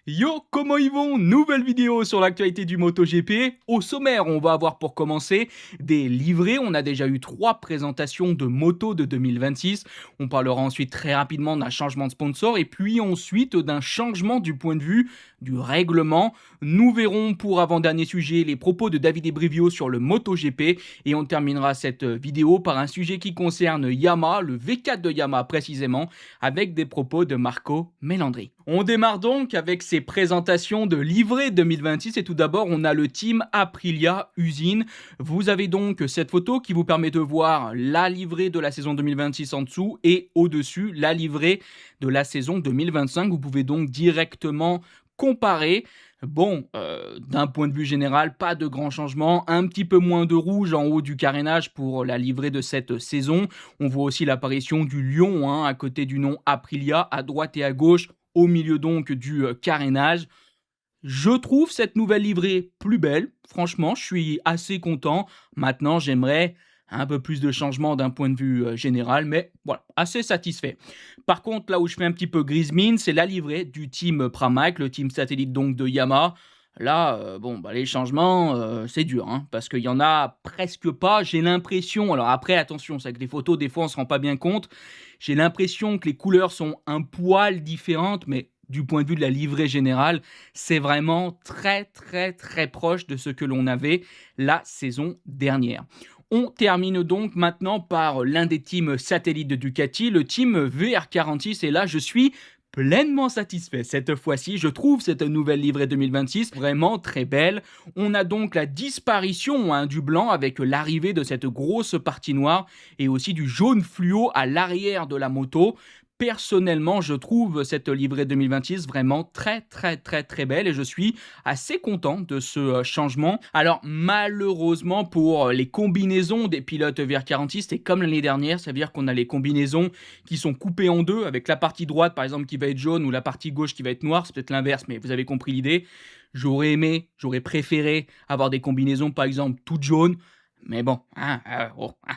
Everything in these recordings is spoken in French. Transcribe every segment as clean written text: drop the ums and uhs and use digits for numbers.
Yo, comment ils vont? Nouvelle vidéo sur l'actualité du MotoGP. Au sommaire, on va avoir pour commencer des livrets. On a déjà eu 3 présentations de moto de 2026. On parlera ensuite très rapidement d'un changement de sponsor et puis ensuite d'un changement du point de vue du règlement. Nous verrons pour avant-dernier sujet les propos de Davide Brivio sur le MotoGP et on terminera cette vidéo par un sujet qui concerne Yamaha, le V4 de Yamaha précisément, avec des propos de Marco Melandri. On démarre donc avec ces présentations de livrets 2026 et tout d'abord on a le team Aprilia Usine. Vous avez donc cette photo qui vous permet de voir la livrée de la saison 2026 en dessous et au-dessus la livrée de la saison 2025. Vous pouvez donc directement comparer. Bon, d'un point de vue général, pas de grands changements, un petit peu moins de rouge en haut du carénage pour la livrée de cette saison. On voit aussi l'apparition du lion à côté du nom Aprilia, à droite et à gauche, au milieu donc du carénage. Je trouve cette nouvelle livrée plus belle, franchement, je suis assez content. Maintenant, j'aimerais un peu plus de changement d'un point de vue général, mais voilà, assez satisfait. Par contre, là où je fais un petit peu grise mine, c'est la livrée du team Pramac, le team satellite donc de Yamaha. Là, les changements, c'est dur, parce qu'il y en a presque pas. J'ai l'impression, alors après, attention, c'est que les photos, des fois, on se rend pas bien compte. J'ai l'impression que les couleurs sont un poil différentes, mais du point de vue de la livrée générale, c'est vraiment très très très proche de ce que l'on avait la saison dernière. On termine donc maintenant par l'un des teams satellites de Ducati, le team VR46, et là je suis pleinement satisfait. Cette fois-ci, je trouve cette nouvelle livrée 2026 vraiment très belle. On a donc la disparition du blanc avec l'arrivée de cette grosse partie noire et aussi du jaune fluo à l'arrière de la moto. Personnellement, je trouve cette livrée 2026 vraiment très très très très belle et je suis assez content de ce changement. Alors malheureusement pour les combinaisons des pilotes VR46, c'est comme l'année dernière, ça veut dire qu'on a les combinaisons qui sont coupées en deux avec la partie droite par exemple qui va être jaune ou la partie gauche qui va être noire, c'est peut-être l'inverse mais vous avez compris l'idée. J'aurais préféré avoir des combinaisons par exemple toutes jaunes, mais bon,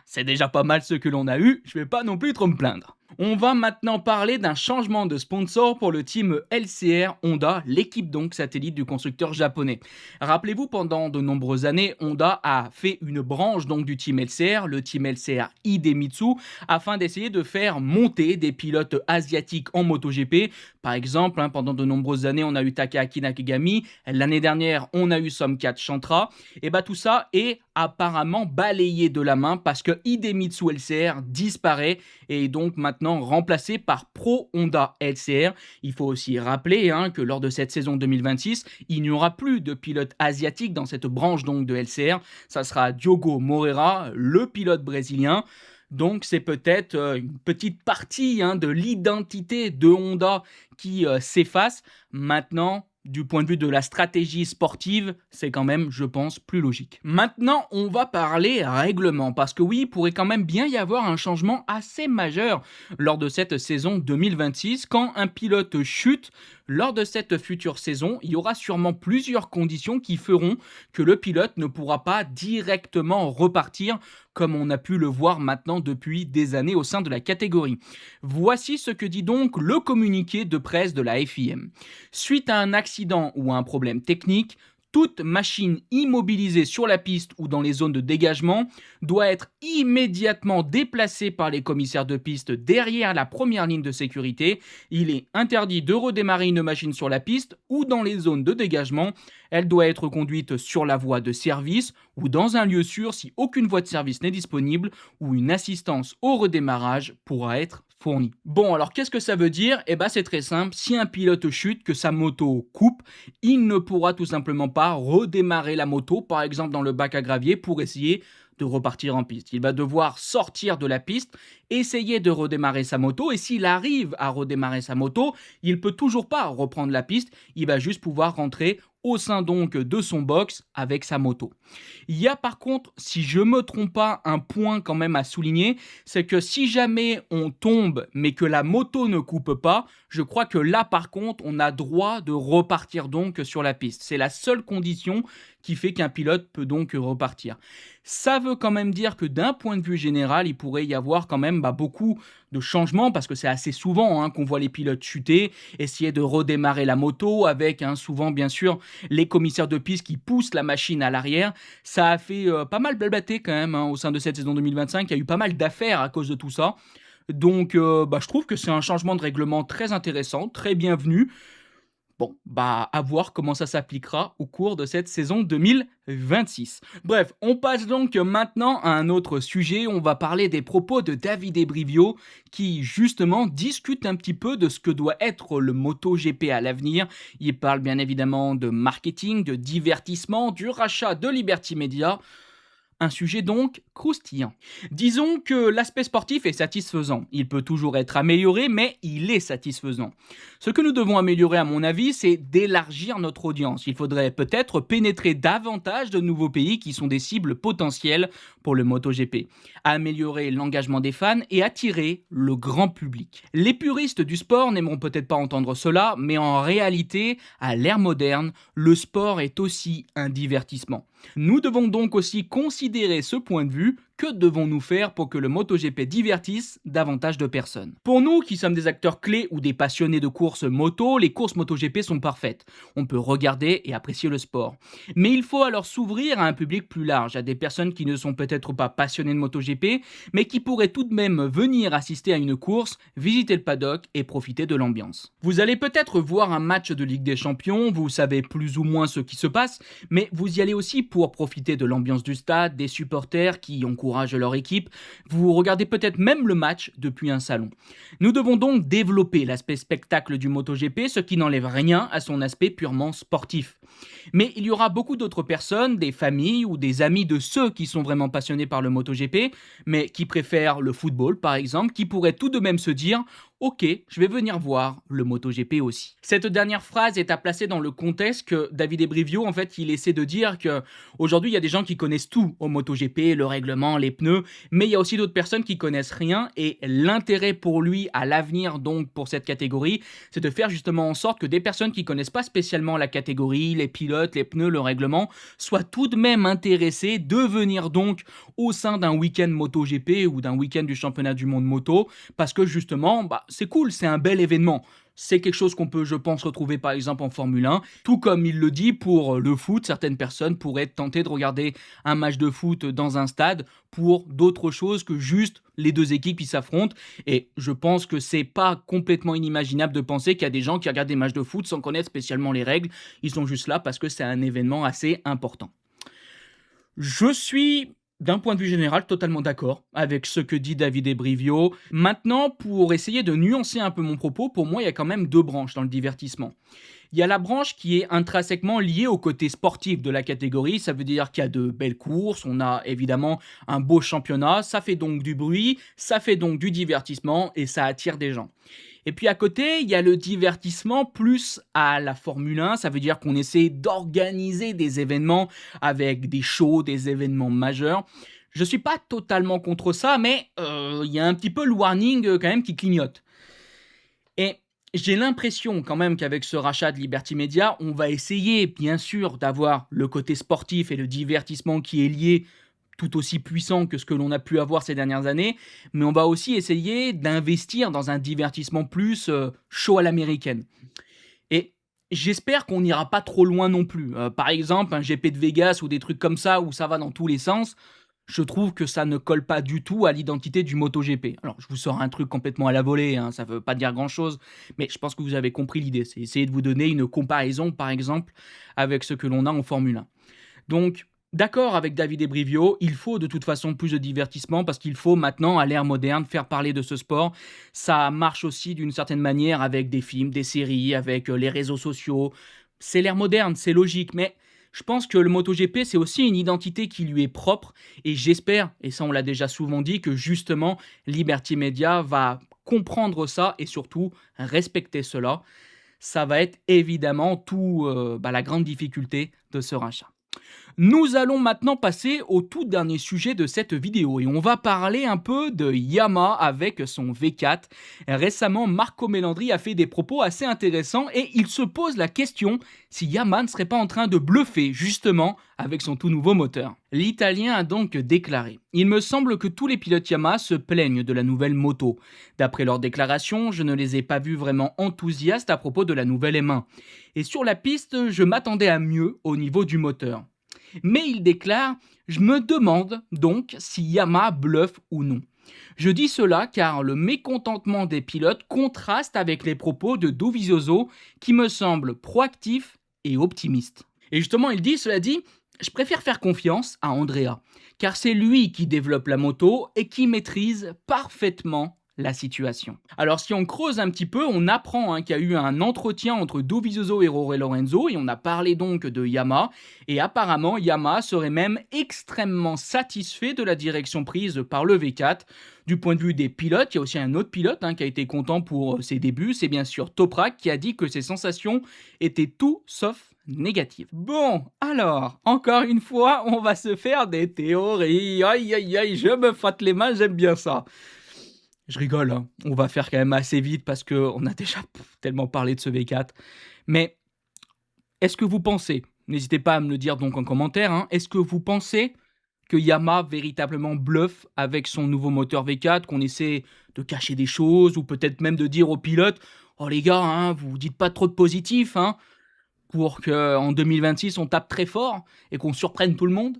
c'est déjà pas mal ce que l'on a eu, je vais pas non plus trop me plaindre. On va maintenant parler d'un changement de sponsor pour le team LCR Honda, l'équipe donc satellite du constructeur japonais. Rappelez-vous, pendant de nombreuses années, Honda a fait une branche donc du team LCR, le team LCR Idemitsu, afin d'essayer de faire monter des pilotes asiatiques en MotoGP. Par exemple, pendant de nombreuses années, on a eu Takaaki Nakagami, l'année dernière, on a eu Somkat Chantra, et tout ça est apparemment balayé de la main parce que Idemitsu LCR disparaît et donc maintenant remplacé par Pro Honda LCR. Il faut aussi rappeler que lors de cette saison 2026, il n'y aura plus de pilote asiatique dans cette branche donc de LCR. Ça sera Diogo Moreira, le pilote brésilien. Donc c'est peut-être une petite partie de l'identité de Honda qui s'efface. Maintenant, du point de vue de la stratégie sportive, c'est quand même, je pense, plus logique. Maintenant, on va parler règlement, parce que oui, il pourrait quand même bien y avoir un changement assez majeur lors de cette saison 2026. Quand un pilote chute, lors de cette future saison, il y aura sûrement plusieurs conditions qui feront que le pilote ne pourra pas directement repartir, comme on a pu le voir maintenant depuis des années au sein de la catégorie. Voici ce que dit donc le communiqué de presse de la FIM. Suite à un accident ou à un problème technique, toute machine immobilisée sur la piste ou dans les zones de dégagement doit être immédiatement déplacée par les commissaires de piste derrière la première ligne de sécurité. Il est interdit de redémarrer une machine sur la piste ou dans les zones de dégagement. Elle doit être conduite sur la voie de service ou dans un lieu sûr si aucune voie de service n'est disponible ou une assistance au redémarrage pourra être fournie. Bon, alors qu'est-ce que ça veut dire? C'est très simple, si un pilote chute, que sa moto coupe, il ne pourra tout simplement pas redémarrer la moto, par exemple dans le bac à gravier, pour essayer de repartir en piste. Il va devoir sortir de la piste, essayer de redémarrer sa moto, et s'il arrive à redémarrer sa moto, il peut toujours pas reprendre la piste, il va juste pouvoir rentrer au sein donc de son box avec sa moto. Il y a par contre, si je me trompe pas, un point quand même à souligner, c'est que si jamais on tombe mais que la moto ne coupe pas, je crois que là par contre on a droit de repartir donc sur la piste. C'est la seule condition qui fait qu'un pilote peut donc repartir. Ça veut quand même dire que d'un point de vue général, il pourrait y avoir quand même même beaucoup de changements parce que c'est assez souvent qu'on voit les pilotes chuter, essayer de redémarrer la moto avec souvent bien sûr les commissaires de piste qui poussent la machine à l'arrière. Ça a fait pas mal blablater quand même au sein de cette saison 2025. Il y a eu pas mal d'affaires à cause de tout ça. Donc je trouve que c'est un changement de règlement très intéressant, très bienvenu. Bon, à voir comment ça s'appliquera au cours de cette saison 2026. Bref, on passe donc maintenant à un autre sujet. On va parler des propos de Davide Brivio qui, justement, discute un petit peu de ce que doit être le MotoGP à l'avenir. Il parle bien évidemment de marketing, de divertissement, du rachat de Liberty Media. Un sujet donc croustillant. Disons que l'aspect sportif est satisfaisant. Il peut toujours être amélioré, mais il est satisfaisant. Ce que nous devons améliorer, à mon avis, c'est d'élargir notre audience. Il faudrait peut-être pénétrer davantage de nouveaux pays qui sont des cibles potentielles pour le MotoGP, améliorer l'engagement des fans et attirer le grand public. Les puristes du sport n'aimeront peut-être pas entendre cela, mais en réalité, à l'ère moderne, le sport est aussi un divertissement. Nous devons donc aussi considérer ce point de vue. Que devons-nous faire pour que le MotoGP divertisse davantage de personnes? Pour nous qui sommes des acteurs clés ou des passionnés de courses moto, les courses MotoGP sont parfaites. On peut regarder et apprécier le sport. Mais il faut alors s'ouvrir à un public plus large, à des personnes qui ne sont peut-être pas passionnées de MotoGP, mais qui pourraient tout de même venir assister à une course, visiter le paddock et profiter de l'ambiance. Vous allez peut-être voir un match de Ligue des Champions, vous savez plus ou moins ce qui se passe, mais vous y allez aussi pour profiter de l'ambiance du stade, des supporters qui encouragent leur équipe, vous regardez peut-être même le match depuis un salon. Nous devons donc développer l'aspect spectacle du MotoGP, ce qui n'enlève rien à son aspect purement sportif. Mais il y aura beaucoup d'autres personnes, des familles ou des amis de ceux qui sont vraiment passionnés par le MotoGP, mais qui préfèrent le football par exemple, qui pourraient tout de même se dire ok, je vais venir voir le MotoGP aussi. Cette dernière phrase est à placer dans le contexte que Davide Brivio, en fait, il essaie de dire que aujourd'hui il y a des gens qui connaissent tout au MotoGP, le règlement, les pneus, mais il y a aussi d'autres personnes qui connaissent rien et l'intérêt pour lui à l'avenir, donc pour cette catégorie, c'est de faire justement en sorte que des personnes qui connaissent pas spécialement la catégorie, les pilotes, les pneus, le règlement, soient tout de même intéressés de venir donc au sein d'un week-end MotoGP ou d'un week-end du championnat du monde moto, parce que justement, c'est cool, c'est un bel événement. C'est quelque chose qu'on peut, je pense, retrouver par exemple en Formule 1. Tout comme il le dit pour le foot, certaines personnes pourraient tenter de regarder un match de foot dans un stade pour d'autres choses que juste les deux équipes qui s'affrontent. Et je pense que c'est pas complètement inimaginable de penser qu'il y a des gens qui regardent des matchs de foot sans connaître spécialement les règles. Ils sont juste là parce que c'est un événement assez important. Je suis, d'un point de vue général, totalement d'accord avec ce que dit Davide Brivio. Maintenant, pour essayer de nuancer un peu mon propos, pour moi, il y a quand même deux branches dans le divertissement. Il y a la branche qui est intrinsèquement liée au côté sportif de la catégorie, ça veut dire qu'il y a de belles courses, on a évidemment un beau championnat, ça fait donc du bruit, ça fait donc du divertissement et ça attire des gens. Et puis à côté, il y a le divertissement plus à la Formule 1, ça veut dire qu'on essaie d'organiser des événements avec des shows, des événements majeurs. Je suis pas totalement contre ça, mais il y a un petit peu le warning quand même qui clignote. Et j'ai l'impression quand même qu'avec ce rachat de Liberty Media, on va essayer bien sûr d'avoir le côté sportif et le divertissement qui est lié tout aussi puissant que ce que l'on a pu avoir ces dernières années, mais on va aussi essayer d'investir dans un divertissement plus show à l'américaine. Et j'espère qu'on n'ira pas trop loin non plus. Par exemple, un GP de Vegas ou des trucs comme ça où ça va dans tous les sens, je trouve que ça ne colle pas du tout à l'identité du MotoGP. Alors, je vous sors un truc complètement à la volée, ça ne veut pas dire grand-chose, mais je pense que vous avez compris l'idée. C'est essayer de vous donner une comparaison, par exemple, avec ce que l'on a en Formule 1. Donc, d'accord avec Davide Brivio, il faut de toute façon plus de divertissement parce qu'il faut maintenant, à l'ère moderne, faire parler de ce sport. Ça marche aussi d'une certaine manière avec des films, des séries, avec les réseaux sociaux. C'est l'ère moderne, c'est logique, mais je pense que le MotoGP, c'est aussi une identité qui lui est propre et j'espère, et ça on l'a déjà souvent dit, que justement Liberty Media va comprendre ça et surtout respecter cela. Ça va être évidemment tout la grande difficulté de ce rachat. Nous allons maintenant passer au tout dernier sujet de cette vidéo et on va parler un peu de Yamaha avec son V4. Récemment, Marco Melandri a fait des propos assez intéressants et il se pose la question si Yamaha ne serait pas en train de bluffer justement avec son tout nouveau moteur. L'Italien a donc déclaré: « Il me semble que tous les pilotes Yamaha se plaignent de la nouvelle moto. D'après leurs déclarations, je ne les ai pas vus vraiment enthousiastes à propos de la nouvelle M1. Et sur la piste, je m'attendais à mieux au niveau du moteur. » Mais il déclare: « Je me demande donc si Yamaha bluffe ou non. » Je dis cela car le mécontentement des pilotes contraste avec les propos de Dovizioso qui me semblent proactifs et optimistes. Et justement, il dit, cela dit, je préfère faire confiance à Andrea, car c'est lui qui développe la moto et qui maîtrise parfaitement la situation. Alors si on creuse un petit peu, on apprend qu'il y a eu un entretien entre Dovizioso et Jorge Lorenzo et on a parlé donc de Yamaha et apparemment Yamaha serait même extrêmement satisfait de la direction prise par le V4. Du point de vue des pilotes, il y a aussi un autre pilote qui a été content pour ses débuts, c'est bien sûr Toprak qui a dit que ses sensations étaient tout sauf négatives. Bon, alors, encore une fois, on va se faire des théories. Aïe aïe aïe, je me frotte les mains, j'aime bien ça. Je rigole, on va faire quand même assez vite parce qu'on a déjà tellement parlé de ce V4. Mais est-ce que vous pensez, n'hésitez pas à me le dire donc en commentaire, est-ce que vous pensez que Yamaha véritablement bluffe avec son nouveau moteur V4, qu'on essaie de cacher des choses ou peut-être même de dire aux pilotes: « Oh les gars, vous dites pas trop de positif pour qu'en 2026 on tape très fort et qu'on surprenne tout le monde ?»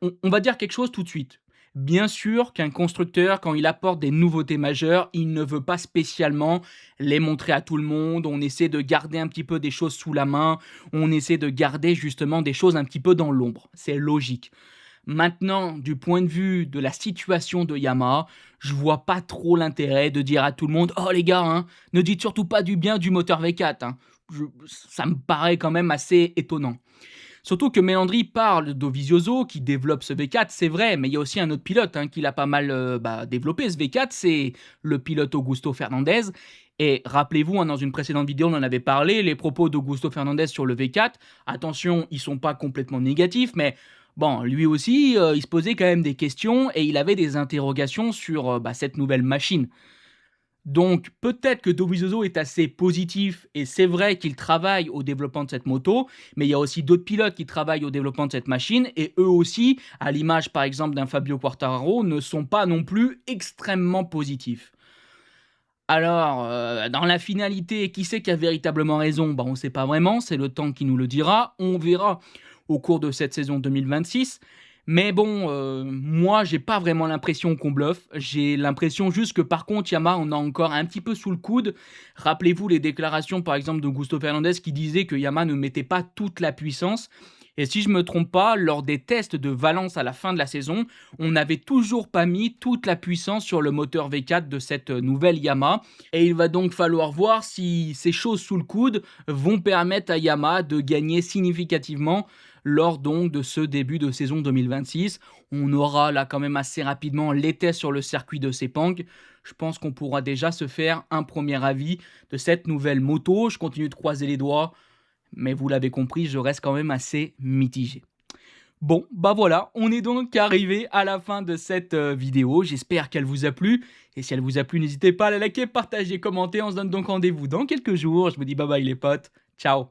On va dire quelque chose tout de suite. Bien sûr qu'un constructeur, quand il apporte des nouveautés majeures, il ne veut pas spécialement les montrer à tout le monde. On essaie de garder un petit peu des choses sous la main. On essaie de garder justement des choses un petit peu dans l'ombre. C'est logique. Maintenant, du point de vue de la situation de Yamaha, je vois pas trop l'intérêt de dire à tout le monde: « Oh les gars, ne dites surtout pas du bien du moteur V4 ». Ça me paraît quand même assez étonnant. Surtout que Melandri parle de Dovizioso qui développe ce V4, c'est vrai, mais il y a aussi un autre pilote qui l'a pas mal développé ce V4, c'est le pilote Augusto Fernandez. Et rappelez-vous, dans une précédente vidéo, on en avait parlé, les propos d'Augusto Fernandez sur le V4, attention, ils sont pas complètement négatifs, mais bon, lui aussi, il se posait quand même des questions et il avait des interrogations sur cette nouvelle machine. Donc peut-être que Dovizioso est assez positif et c'est vrai qu'il travaille au développement de cette moto, mais il y a aussi d'autres pilotes qui travaillent au développement de cette machine et eux aussi, à l'image par exemple d'un Fabio Quartararo, ne sont pas non plus extrêmement positifs. Alors, dans la finalité, qui c'est qui a véritablement raison? On ne sait pas vraiment, c'est le temps qui nous le dira, on verra au cours de cette saison 2026. Mais bon, moi, j'ai pas vraiment l'impression qu'on bluffe. J'ai l'impression juste que par contre, Yamaha on a encore un petit peu sous le coude. Rappelez-vous les déclarations, par exemple, d'Augusto Fernandez qui disait que Yamaha ne mettait pas toute la puissance. Et si je me trompe pas, lors des tests de Valence à la fin de la saison, on n'avait toujours pas mis toute la puissance sur le moteur V4 de cette nouvelle Yamaha. Et il va donc falloir voir si ces choses sous le coude vont permettre à Yamaha de gagner significativement lors donc de ce début de saison 2026. On aura là quand même assez rapidement les tests sur le circuit de Sepang. Je pense qu'on pourra déjà se faire un premier avis de cette nouvelle moto. Je continue de croiser les doigts, mais vous l'avez compris, je reste quand même assez mitigé. Bon, voilà, on est donc arrivé à la fin de cette vidéo. J'espère qu'elle vous a plu. Et si elle vous a plu, n'hésitez pas à la liker, partager, commenter. On se donne donc rendez-vous dans quelques jours. Je vous dis bye bye les potes. Ciao.